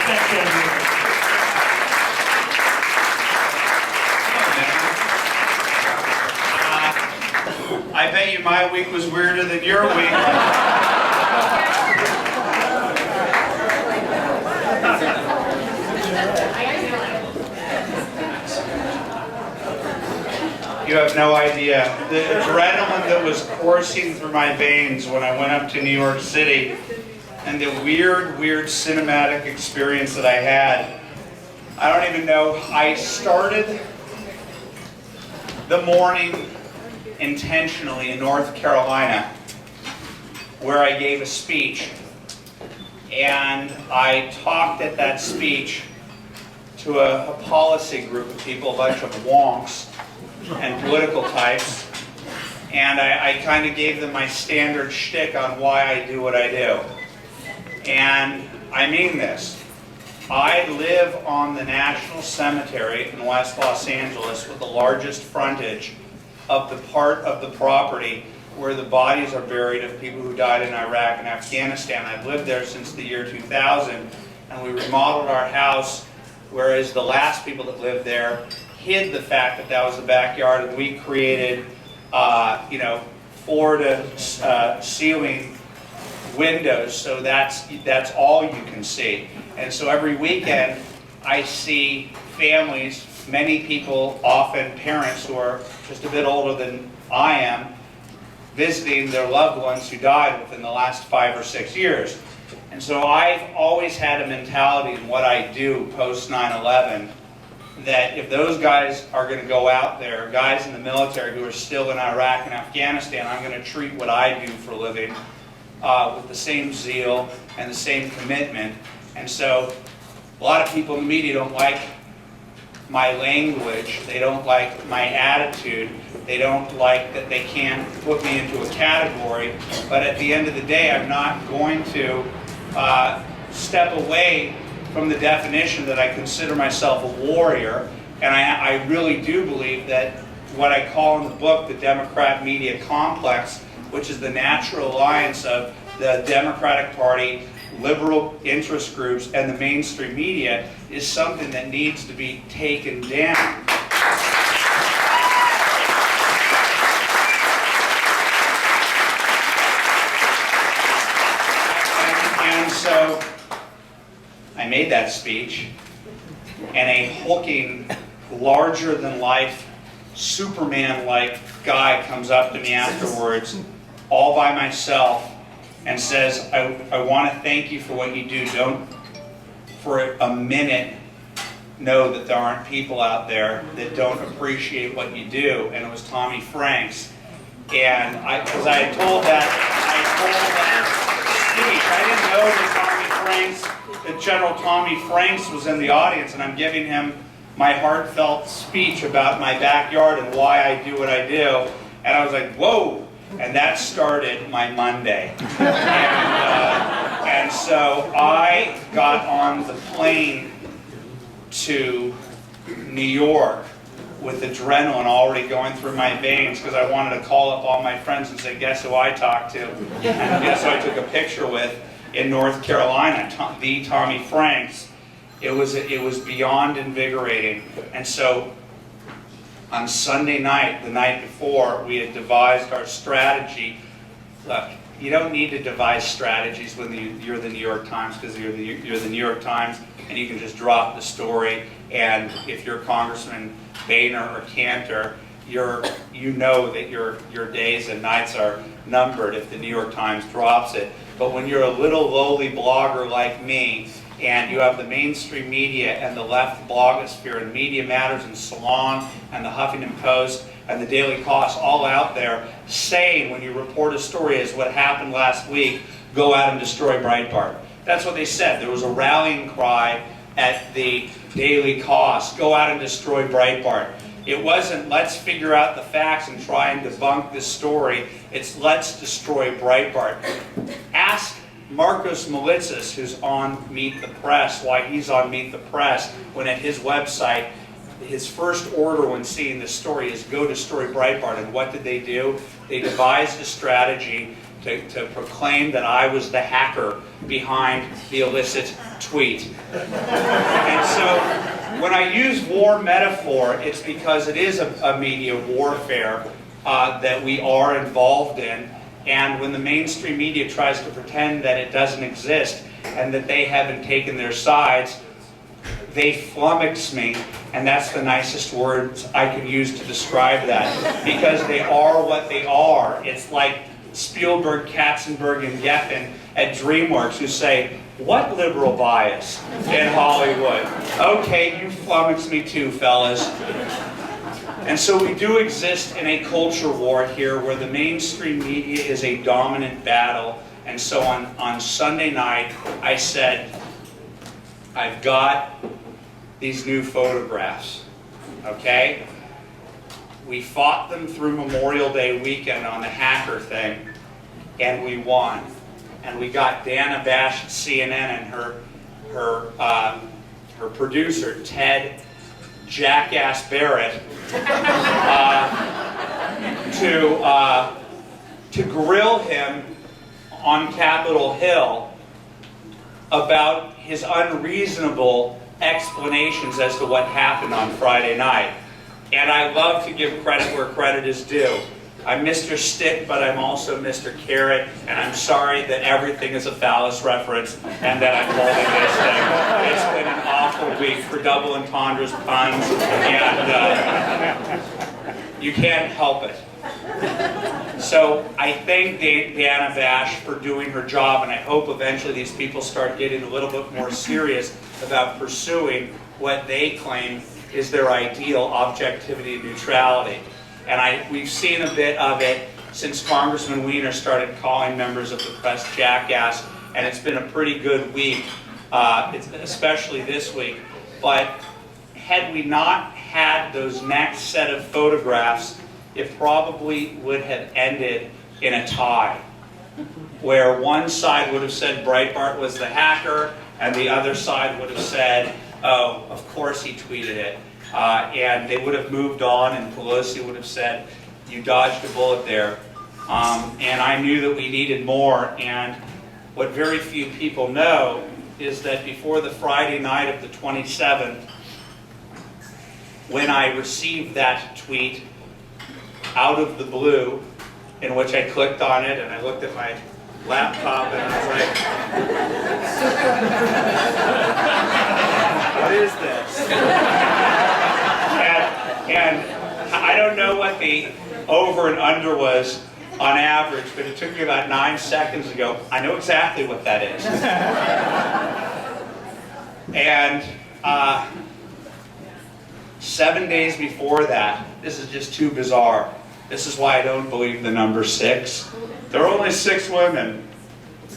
Thanks, Andrew. I bet you my week was weirder than your week. You have no idea. The adrenaline that was coursing through my veins when I went up to New York City and the weird cinematic experience that I had. I don't even know. I started the morning intentionally in North Carolina where I gave a speech. And I talked at that speech to a policy group of people, a bunch of wonks and political types, and I kind of gave them my standard shtick on why I do what I do. And I mean this. I live on the National Cemetery in West Los Angeles with the largest frontage of the part of the property where the bodies are buried of people who died in Iraq and Afghanistan. I've lived there since the year 2000, and we remodeled our house, whereas the last people that lived there hid the fact that that was the backyard, and we created, floor-to-ceiling windows, so that's all you can see. And so every weekend, I see families, many people, often parents who are just a bit older than I am, visiting their loved ones who died within the last 5 or 6 years. And so I've always had a mentality in what I do post 9/11, that if those guys are going to go out there, guys in the military who are still in Iraq and Afghanistan, I'm going to treat what I do for a living with the same zeal and the same commitment. And so a lot of people in the media don't like my language, they don't like my attitude, they don't like that they can't put me into a category, but at the end of the day, I'm not going to step away from the definition that I consider myself a warrior. And I really do believe that what I call in the book the Democrat media complex, which is the natural alliance of the Democratic Party, liberal interest groups, and the mainstream media, is something that needs to be taken down. And so I made that speech, and a hulking, larger-than-life, Superman-like guy comes up to me afterwards, all by myself, and says, I want to thank you for what you do. Don't, for a minute, know that there aren't people out there that don't appreciate what you do. And it was Tommy Franks. And because I had told that speech, I didn't know that General Tommy Franks was in the audience, and I'm giving him my heartfelt speech about my backyard and why I do what I do. And I was like, whoa! And that started my Monday. And so I got on the plane to New York with adrenaline already going through my veins, because I wanted to call up all my friends and say, guess who I talked to? And guess who I took a picture with in North Carolina, the Tommy Franks. It was beyond invigorating. And so on Sunday night, the night before, we had devised our strategy. Look, you don't need to devise strategies when you're the New York Times, because you're the New York Times, and you can just drop the story. And if you're Congressman Weiner or Cantor, you know that your days and nights are numbered if the New York Times drops it. But when you're a little lowly blogger like me, and you have the mainstream media and the left blogosphere and Media Matters and Salon and the Huffington Post and the Daily Kos all out there saying, when you report a story as what happened last week, go out and destroy Breitbart. That's what they said. There was a rallying cry at the Daily Kos, go out and destroy Breitbart. It wasn't, let's figure out the facts and try and debunk this story. It's, let's destroy Breitbart. Ask Marcos Malitzis, who's on Meet the Press, why he's on Meet the Press, when at his website, his first order when seeing this story is go destroy Breitbart. And what did they do? They devised a strategy to proclaim that I was the hacker behind the illicit tweet. And so when I use war metaphor, it's because it is a media warfare that we are involved in. And when the mainstream media tries to pretend that it doesn't exist and that they haven't taken their sides, they flummox me, and that's the nicest words I can use to describe that, because they are what they are. It's like Spielberg, Katzenberg, and Geffen at DreamWorks who say, "What liberal bias in Hollywood?" Okay, you flummox me too, fellas. And so we do exist in a culture war here where the mainstream media is a dominant battle. And so on Sunday night, I said, I've got these new photographs, okay? We fought them through Memorial Day weekend on the hacker thing, and we won. And we got Dana Bash at CNN and her producer, Ted Jackass Barrett, to grill him on Capitol Hill about his unreasonable explanations as to what happened on Friday night. And I love to give credit where credit is due. I'm Mr. Stick, but I'm also Mr. Carrot, and I'm sorry that everything is a phallus reference and that I'm holding this thing. It's been an awful week for double entendres, puns, and you can't help it. So I thank Dana Bash for doing her job, and I hope eventually these people start getting a little bit more serious about pursuing what they claim is their ideal, objectivity and neutrality. And we've seen a bit of it since Congressman Weiner started calling members of the press jackass, and it's been a pretty good week, especially this week. But had we not had those next set of photographs, it probably would have ended in a tie, where one side would have said Breitbart was the hacker, and the other side would have said, oh, of course he tweeted it. And they would have moved on, and Pelosi would have said, you dodged a bullet there. And I knew that we needed more, and what very few people know is that before the Friday night of the 27th, when I received that tweet out of the blue, in which I clicked on it and I looked at my laptop and I was like, what is this? And I don't know what the over and under was on average, but it took me about 9 seconds to go, I know exactly what that is. And 7 days before that, this is just too bizarre. This is why I don't believe the number 6. There are only 6 women.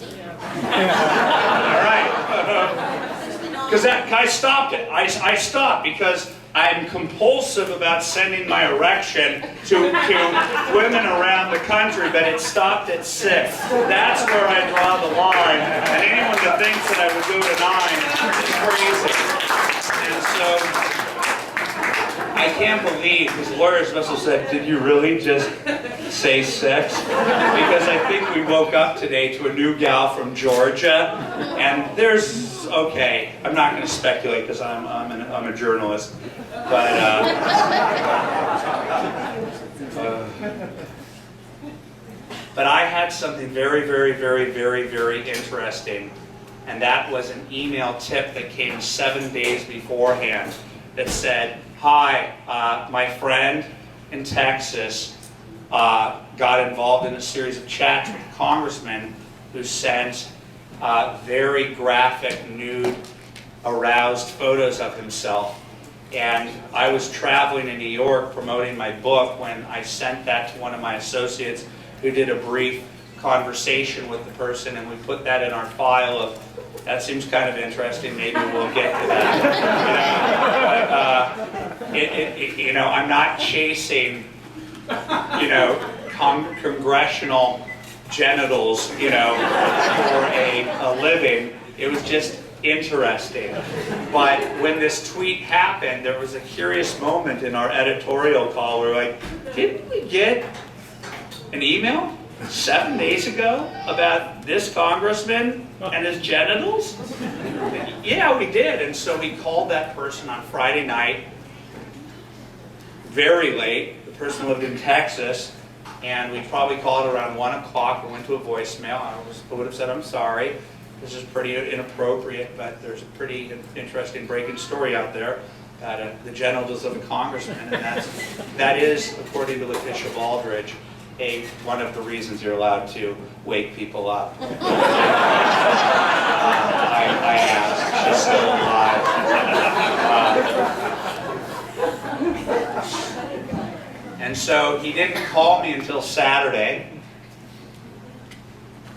All right. Because I stopped it. I stopped because I'm compulsive about sending my erection to women around the country, but it stopped at 6. That's where I draw the line. And anyone that thinks that I would go to 9 is crazy. And so I can't believe, because lawyers must have said, did you really just say 6? Because I think we woke up today to a new gal from Georgia, and there's, okay, I'm not going to speculate because I'm a journalist, but I had something very, very, very, very, very interesting, and that was an email tip that came 7 days beforehand that said, hi, my friend in Texas got involved in a series of chats with a congressman who sent very graphic, nude, aroused photos of himself. And I was traveling in New York promoting my book when I sent that to one of my associates who did a brief conversation with the person, and we put that in our file of, that seems kind of interesting, maybe we'll get to that. But, I'm not chasing, congressional genitals, for a living. It was just interesting. But when this tweet happened, there was a curious moment in our editorial call where we're like, didn't we get an email? 7 days ago about this congressman and his genitals? Yeah, we did. And so we called that person on Friday night, very late. The person lived in Texas, and we probably called around 1 o'clock and went to a voicemail. I would have said, I'm sorry. This is pretty inappropriate, but there's a pretty interesting breaking story out there about the genitals of a congressman, and that is, according to Letitia Baldridge, one of the reasons you're allowed to wake people up. I asked. She's still alive. And so he didn't call me until Saturday,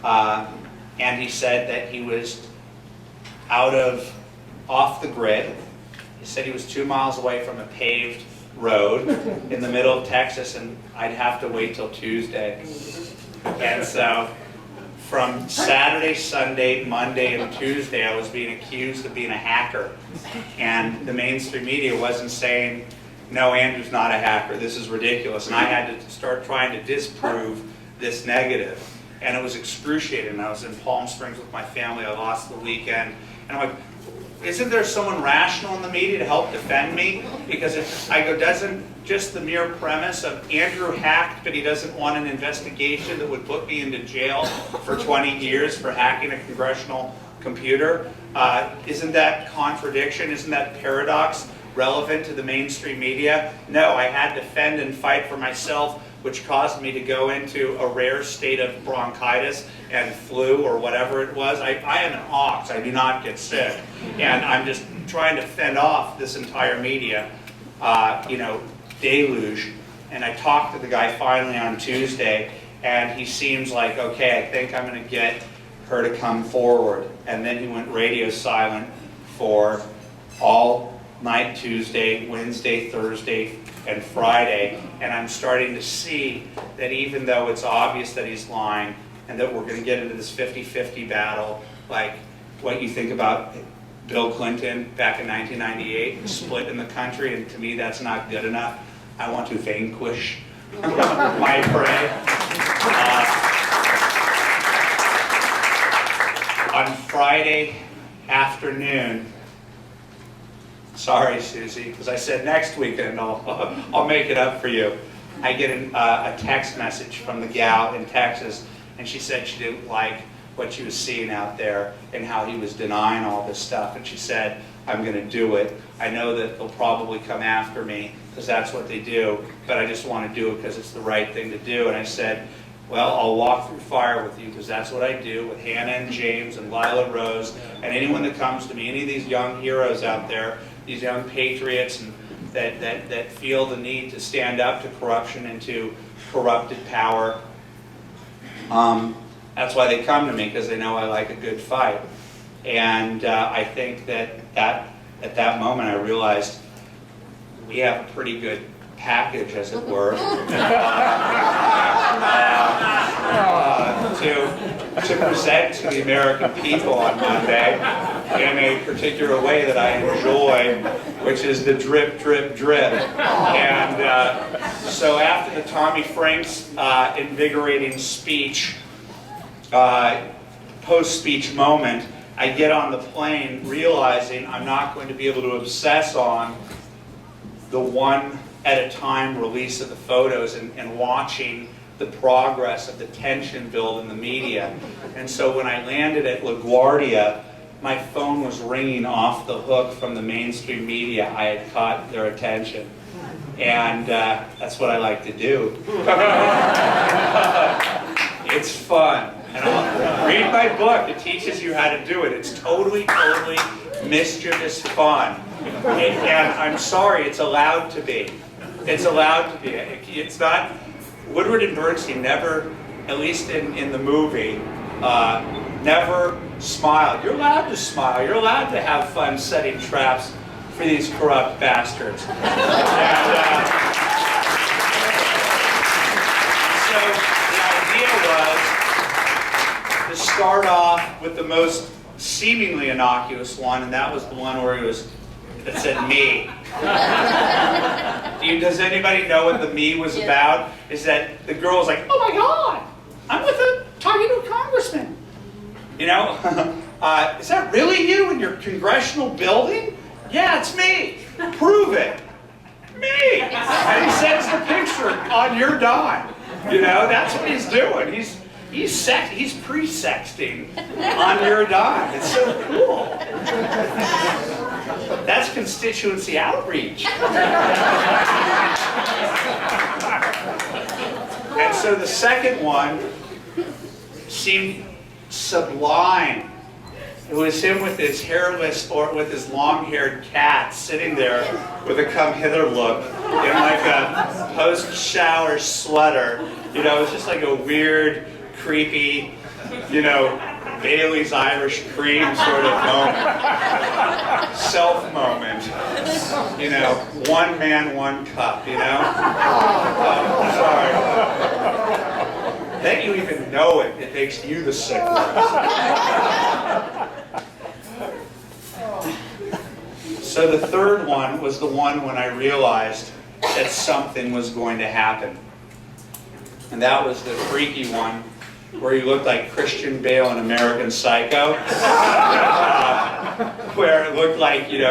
and he said that he was off the grid. He said he was 2 miles away from a paved road in the middle of Texas, and I'd have to wait till Tuesday. And so from Saturday, Sunday, Monday, and Tuesday, I was being accused of being a hacker. And the mainstream media wasn't saying, no, Andrew's not a hacker, this is ridiculous. And I had to start trying to disprove this negative. And it was excruciating. I was in Palm Springs with my family. I lost the weekend. And I'm like, isn't there someone rational in the media to help defend me? Because doesn't just the mere premise of Andrew hacked, but he doesn't want an investigation that would put me into jail for 20 years for hacking a congressional computer? Isn't that contradiction? Isn't that paradox relevant to the mainstream media? No, I had to fend and fight for myself, which caused me to go into a rare state of bronchitis and flu or whatever it was. I am an ox. I do not get sick. And I'm just trying to fend off this entire media, deluge. And I talked to the guy finally on Tuesday, and he seems like, okay, I think I'm going to get her to come forward. And then he went radio silent for all night Tuesday, Wednesday, Thursday, and Friday, and I'm starting to see that even though it's obvious that he's lying and that we're going to get into this 50-50 battle, like what you think about Bill Clinton back in 1998, the split in the country, and to me that's not good enough. I want to vanquish my prey. On Friday afternoon, sorry, Susie, because I said next weekend I'll make it up for you. I get a text message from the gal in Texas, and she said she didn't like what she was seeing out there and how he was denying all this stuff. And she said, I'm going to do it. I know that they'll probably come after me because that's what they do, but I just want to do it because it's the right thing to do. And I said, well, I'll walk through fire with you because that's what I do with Hannah and James and Lila Rose and anyone that comes to me, any of these young heroes out there, these young patriots and that feel the need to stand up to corruption and to corrupted power. That's why they come to me, because they know I like a good fight. And I think that at that moment I realized we have a pretty good package, as it were, to present to the American people on Monday in a particular way that I enjoy, which is the drip, drip, drip. And so after the Tommy Franks invigorating speech, post-speech moment, I get on the plane realizing I'm not going to be able to obsess on the one-at-a-time release of the photos and watching the progress of the tension build in the media. And so when I landed at LaGuardia, my phone was ringing off the hook from the mainstream media. I had caught their attention. And that's what I like to do. It's fun. And I'll read my book. It teaches you how to do it. It's totally mischievous fun. And I'm sorry, it's allowed to be. It's allowed to be. It's not... Woodward and Bernstein never, at least in the movie, never smiled. You're allowed to smile. You're allowed to have fun setting traps for these corrupt bastards. And, so the idea was to start off with the most seemingly innocuous one, and that was the one where that said me. Does anybody know what the me was about? Is that the girl was like, oh my God! I'm talking to a congressman. You know, is that really you in your congressional building? Yeah, it's me. Prove it. Me. And he sends the picture on your dime. You know, that's what he's doing. He's pre-sexting on your dime. It's so cool. That's constituency outreach. And so the second one seemed sublime. It was him with his hairless or with his long-haired cat sitting there with a come-hither look in like a post-shower sweater. You know, it was just like a weird, creepy, you know, Bailey's Irish Cream sort of moment. Self-moment. You know, one man, one cup, you know? Oh, sorry. That you even know it, it makes you the sick one. So the third one was the one when I realized that something was going to happen. And that was the freaky one where he looked like Christian Bale in American Psycho. Where it looked like, he'd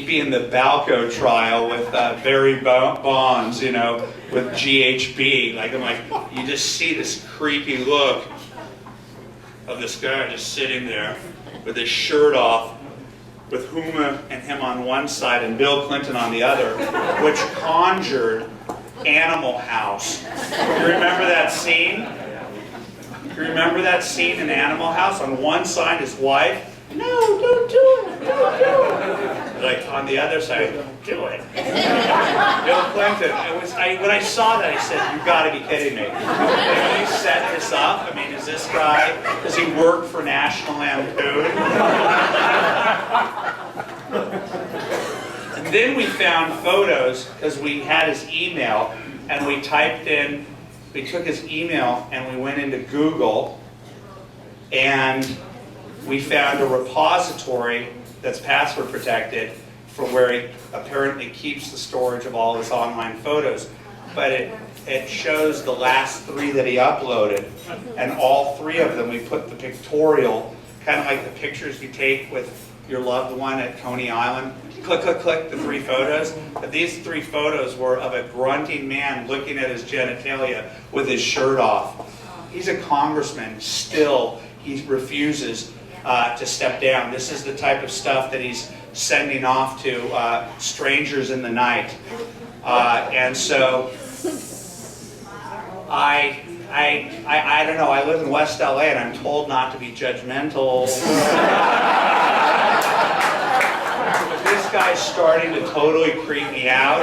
be in the Balco trial with Barry Bonds, you know, with GHB. I'm like, you just see this creepy look of this guy just sitting there with his shirt off, with Huma and him on one side and Bill Clinton on the other, which conjured Animal House. You remember that scene? You remember that scene in Animal House? On one side, his wife, no, don't do it, don't do it. Like on the other side, don't do it. Bill Clinton. When I saw that, I said, "You've got to be kidding me." They really set this up. I mean, is this guy? Does he work for National Lampoon? And then we found photos because we had his email, and we took his email and we went into Google, and we found a repository that's password protected for where he apparently keeps the storage of all his online photos. But it shows the last 3 that he uploaded, and all 3 of them we put the pictorial, kind of like the pictures you take with your loved one at Coney Island. Click, click, click, the 3 photos. But these 3 photos were of a grunting man looking at his genitalia with his shirt off. He's a congressman. Still, he refuses to step down. This is the type of stuff that he's sending off to strangers in the night. And so, I don't know, I live in West LA and I'm told not to be judgmental. But this guy's starting to totally creep me out.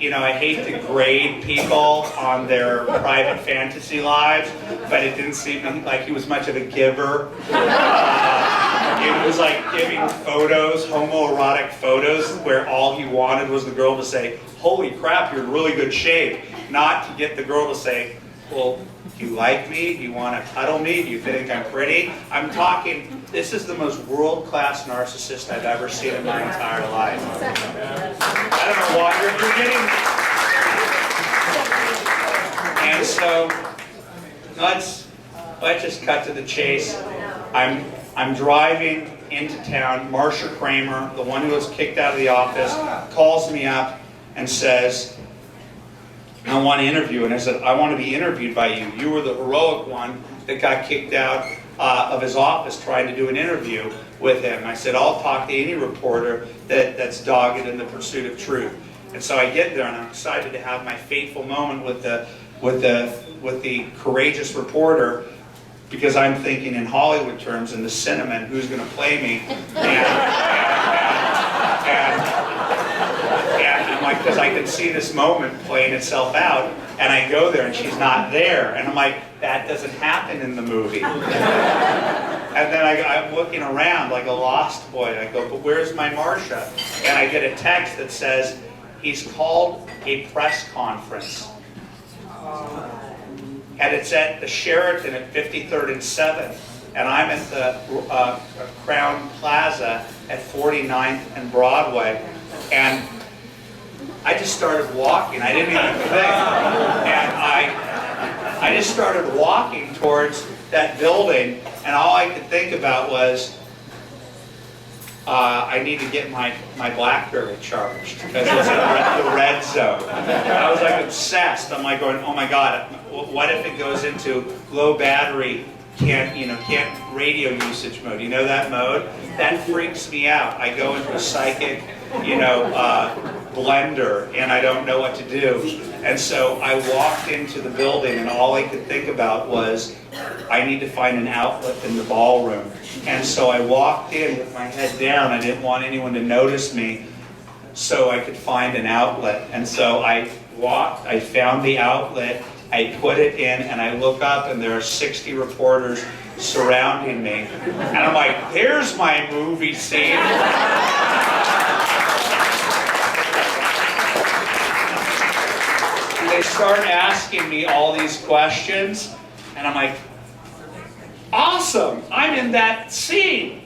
And I hate to grade people on their private fantasy lives, but it didn't seem like he was much of a giver. It was like giving photos, homoerotic photos, where all he wanted was the girl to say, "Holy crap, you're in really good shape," not to get the girl to say, "Well, do you like me? Do you want to cuddle me? Do you think I'm pretty?" I'm talking, this is the most world-class narcissist I've ever seen in my entire life. I don't know why you're getting... And so, let's just cut to the chase. I'm driving into town. Marsha Kramer, the one who was kicked out of the office, calls me up and says, "I want to interview." And I said, "I want to be interviewed by you. You were the heroic one that got kicked out of his office trying to do an interview with him." I said, "I'll talk to any reporter that's dogged in the pursuit of truth." And so I get there and I'm excited to have my fateful moment with the courageous reporter, because I'm thinking in Hollywood terms, in the cinnamon, who's going to play me? And I'm like, because I can see this moment playing itself out, and I go there and she's not there, and I'm like, that doesn't happen in the movie. And then I'm looking around like a lost boy, and I go, "But where's my Marsha?" And I get a text that says, "He's called a press conference." And it's at the Sheraton at 53rd and 7th. And I'm at the Crown Plaza at 49th and Broadway. And I just started walking. I didn't even think. And I just started walking towards that building, and all I could think about was, I need to get my BlackBerry charged because it's the red zone. I was like obsessed. I'm like going, oh my God, what if it goes into low battery, can't radio usage mode? You know that mode? That freaks me out. I go into a psychic, blender, and I don't know what to do. And so I walked into the building, and all I could think about was, I need to find an outlet in the ballroom. And so I walked in with my head down. I didn't want anyone to notice me, so I could find an outlet. And so I walked, I found the outlet, I put it in, and I look up, and there are 60 reporters surrounding me. And I'm like, there's my movie scene. And they start asking me all these questions, and I'm like, awesome, I'm in that scene.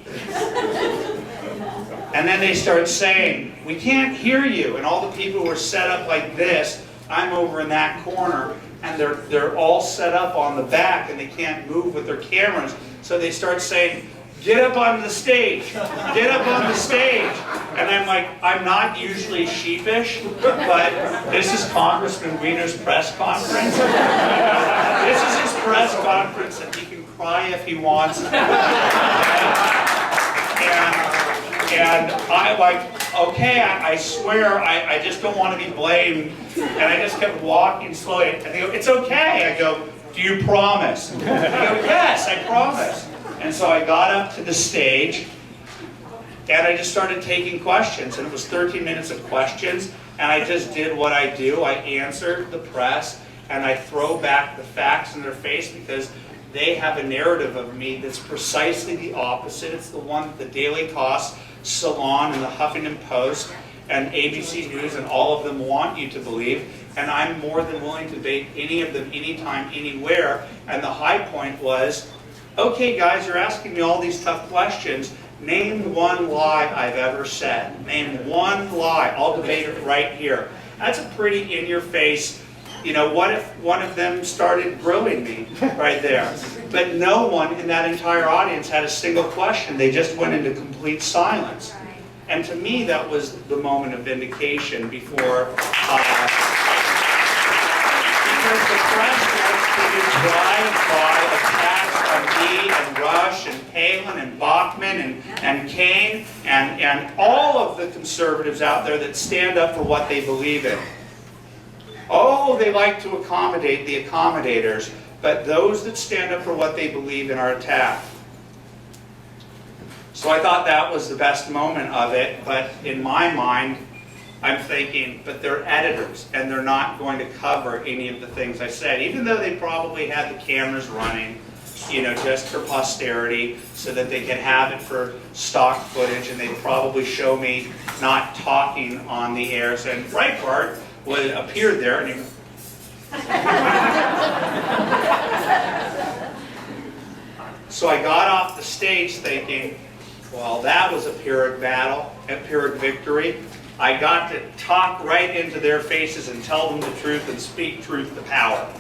And then they start saying, we can't hear you. And all the people were set up like this. I'm over in that corner, and they're all set up on the back, and they can't move with their cameras. So they start saying, get up on the stage, get up on the stage. And I'm like, I'm not usually sheepish, but this is Congressman Weiner's press conference. This is his press conference, and he can cry if he wants. And I'm like, okay, I swear, I just don't want to be blamed. And I just kept walking slowly. And they go, it's okay. I go, do you promise? They go, yes, I promise. And so I got up to the stage, and I just started taking questions. And it was 13 minutes of questions. And I just did what I do. I answered the press, and I throw back the facts in their face because they have a narrative of me that's precisely the opposite. It's the one that the Daily Kos, Salon, and the Huffington Post, and ABC News, and all of them want you to believe. And I'm more than willing to debate any of them, anytime, anywhere. And the high point was, okay guys, you're asking me all these tough questions. Name one lie I've ever said. Name one lie. I'll debate it right here. That's a pretty in-your-face, what if one of them started grilling me right there? But no one in that entire audience had a single question. They just went into complete silence. And to me, that was the moment of vindication before, because the press wants to do drive-by attacks on me and Rush and Palin and Bachmann and Kane and all of the conservatives out there that stand up for what they believe in. Oh, they like to accommodate the accommodators, but those that stand up for what they believe in are attacked. So I thought that was the best moment of it, but in my mind, I'm thinking, but they're editors, and they're not going to cover any of the things I said, even though they probably had the cameras running, just for posterity, so that they can have it for stock footage, and they'd probably show me not talking on the air. And Breitbart would appear there, and he So I got off the stage thinking, well, that was a Pyrrhic battle, a Pyrrhic victory. I got to talk right into their faces and tell them the truth and speak truth to power.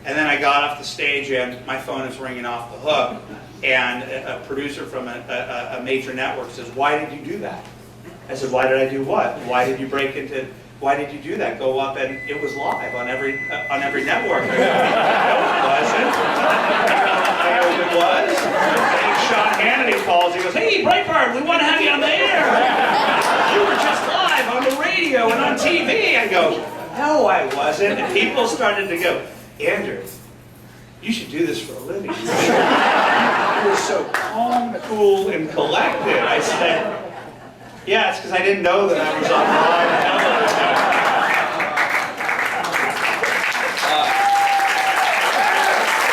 And then I got off the stage, and my phone is ringing off the hook, and a producer from a major network says, why did you do that? I said, why did I do what? Why did you break into, why did you do that? Go up, and it was live on every network. No, it wasn't. It was. And Sean Hannity calls, he goes, hey, Breitbart, we want to have you on the air. You were just live on the radio and on TV. I go, no, I wasn't. And people started to go, Andrew, you should do this for a living. You were so calm, cool, and collected. I said, yeah, it's because I didn't know that I was on live television.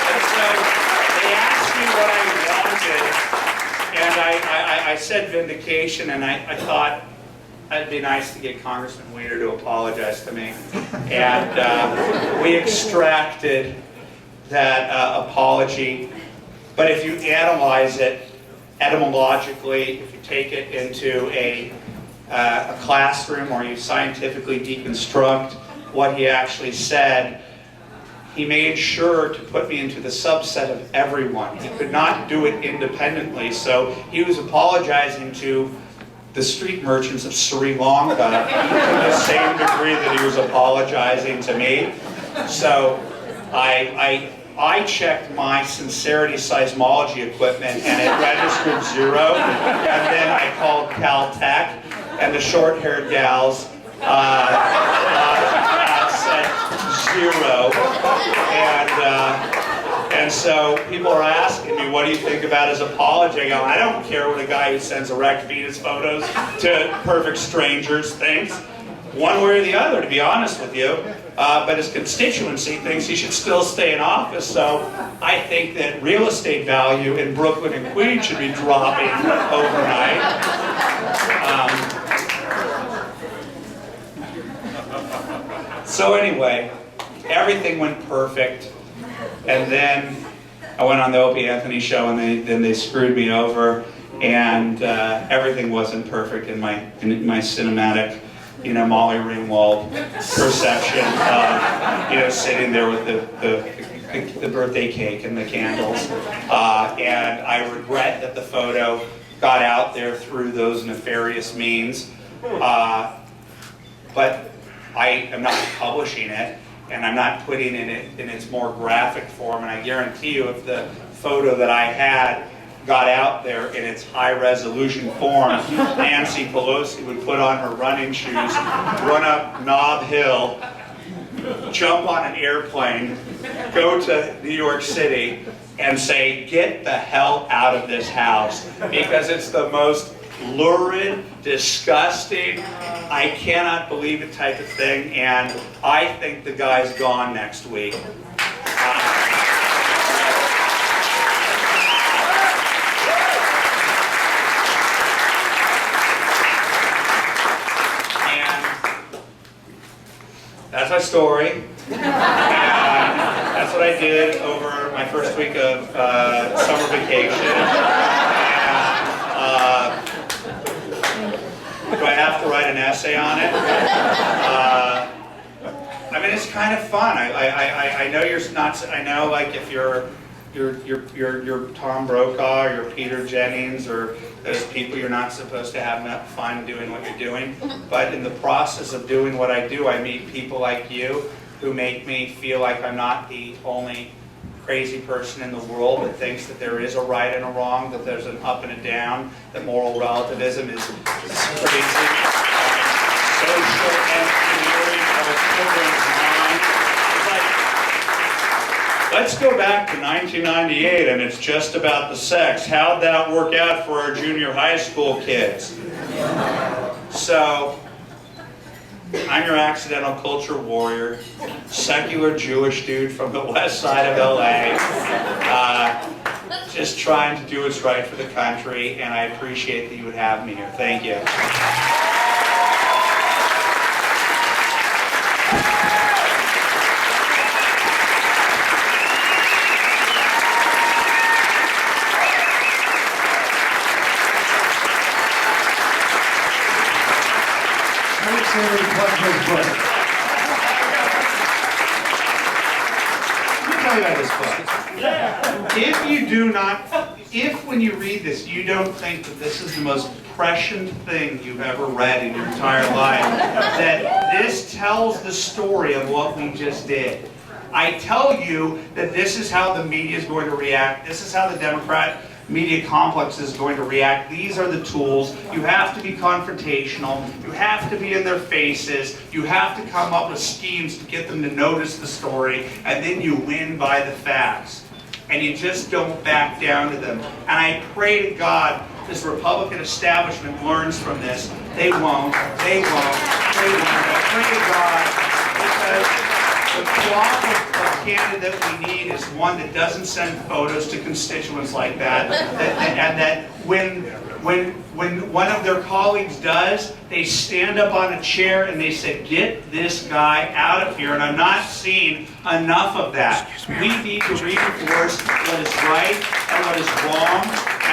And so they asked me what I wanted, and I said Vindication, and I thought it'd be nice to get Congressman Weiner to apologize to me. And we extracted that apology. But if you analyze it etymologically, if you take it into a a classroom or you scientifically deconstruct what he actually said, he made sure to put me into the subset of everyone. He could not do it independently, so he was apologizing to the street merchants of Sri Lanka to the same degree that he was apologizing to me. So I checked my sincerity seismology equipment and it registered 0, and then I called Caltech, and the short-haired gals said 0, and so people are asking me, what do you think about his apology? I go, I don't care what a guy who sends erect penis photos to perfect strangers thinks, one way or the other, to be honest with you. But his constituency thinks he should still stay in office, so I think that real estate value in Brooklyn and Queens should be dropping overnight. So anyway, everything went perfect, and then I went on the Opie Anthony show, and then they screwed me over, and everything wasn't perfect in my cinematic, Molly Ringwald perception of, sitting there with the birthday cake and the candles, and I regret that the photo got out there through those nefarious means, but I am not publishing it, and I'm not putting it in its more graphic form, and I guarantee you if the photo that I had got out there in its high-resolution form, Nancy Pelosi would put on her running shoes, run up Nob Hill, jump on an airplane, go to New York City, and say, get the hell out of this house, because it's the most lurid, disgusting, I cannot believe it type of thing, and I think the guy's gone next week. That's my story, and that's what I did over my first week of summer vacation. And, do I have to write an essay on it? I mean, it's kind of fun. I know you're not. I know, like, if you're Tom Brokaw or you're Peter Jennings or those people, you're not supposed to have fun doing what you're doing. But in the process of doing what I do, I meet people like you who make me feel like I'm not the only crazy person in the world that thinks that there is a right and a wrong, that there's an up and a down, that moral relativism is crazy. Social engineering of a children's mind. It's like, let's go back to 1998 and it's just about the sex. How'd that work out for our junior high school kids? So, I'm your accidental culture warrior, secular Jewish dude from the west side of LA, just trying to do what's right for the country, and I appreciate that you would have me here. Thank you. If when you read this, you don't think that this is the most prescient thing you've ever read in your entire life, that this tells the story of what we just did. I tell you that this is how the media is going to react. This is how the Democrat media complex is going to react. These are the tools. You have to be confrontational. You have to be in their faces. You have to come up with schemes to get them to notice the story, and then you win by the facts. And you just don't back down to them. And I pray to God this Republican establishment learns from this. They won't. They won't. They won't. I pray to God, because the quality of candidate we need is one that doesn't send photos to constituents like that, and that when one of their colleagues does, they stand up on a chair and they say, get this guy out of here. And I'm not seeing enough of that. We need to reinforce what is right and what is wrong,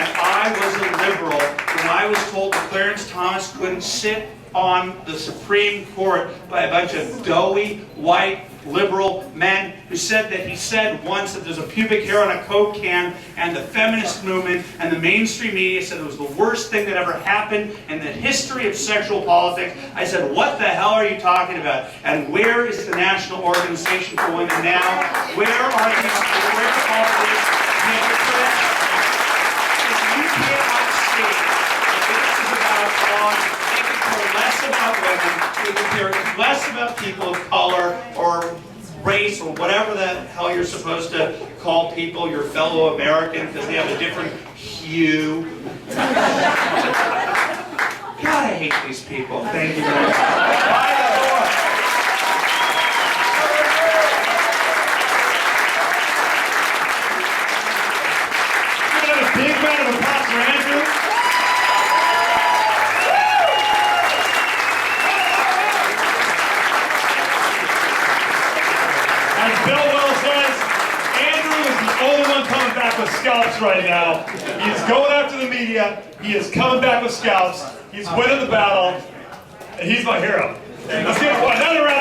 And I was a liberal when I was told that Clarence Thomas couldn't sit on the Supreme Court by a bunch of doughy, white, liberal men who said that he said once that there's a pubic hair on a Coke can, and the feminist movement and the mainstream media said it was the worst thing that ever happened in the history of sexual politics. I said, what the hell are you talking about? And where is the National Organization for Women now? Where are all these hypocrites? You cannot see that this is about law. They can care less about women. They can care less about people of color or race or whatever the hell you're supposed to call people, your fellow American, because they have a different hue. God, I hate these people. Thank you very much. Big round of applause for Andrew. As Bill Wells says, Andrew is the only one coming back with scalps right now. He is going after the media. He is coming back with scalps. He's winning the battle. And he's my hero. Let's give him another round.